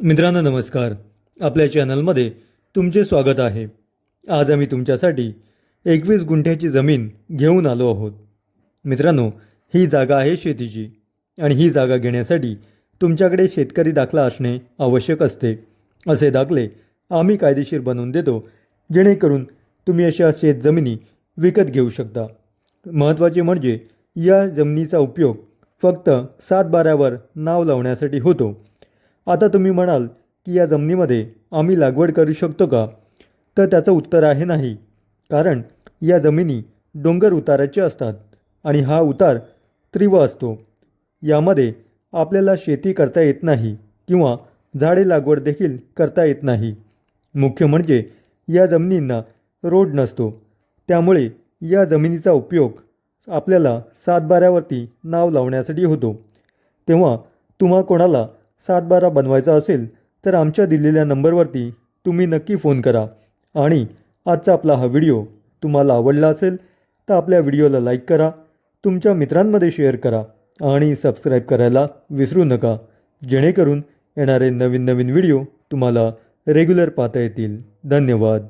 मित्रांनो नमस्कार. आपल्या चॅनलमध्ये तुमचे स्वागत आहे. आज आम्ही तुमच्यासाठी 21 गुंठ्याची जमीन घेऊन आलो आहोत. मित्रांनो, ही जागा आहे शेतीची आणि ही जागा घेण्यासाठी तुमच्याकडे शेतकरी दाखला असणे आवश्यक असते. असे दाखले आम्ही कायदेशीर बनवून देतो, जेणेकरून तुम्ही अशा शेतजमिनी विकत घेऊ शकता. महत्त्वाचे म्हणजे या जमिनीचा उपयोग फक्त 7/12वर नाव लावण्यासाठी होतो. आता तुम्ही म्हणाल की या जमिनीमध्ये आम्ही लागवड करू शकतो का? तर त्याचं उत्तर आहे नाही. कारण या जमिनी डोंगर उताराच्या असतात आणि हा उतार तीव्र असतो. यामध्ये आपल्याला शेती करता येत नाही किंवा झाडे लागवड देखील करता येत नाही. मुख्य म्हणजे या जमिनींना रोड नसतो. त्यामुळे या जमिनीचा उपयोग आपल्याला 7/12वरती नाव लावण्यासाठी होतो. तेव्हा तुम्हा कोणाला 7/12 बनवायचा असेल तर आमच्या दिलेल्या नंबरवरती तुम्ही नक्की फोन करा. आणि आजचा आपला हा व्हिडिओ तुम्हाला आवडला असेल तर आपल्या व्हिडिओला लाईक करा, तुमच्या मित्रांमध्ये शेअर करा आणि सबस्क्राईब करायला विसरू नका, जेणेकरून येणारे नवीन नवीन व्हिडिओ तुम्हाला रेग्युलर पाहता येतील. धन्यवाद.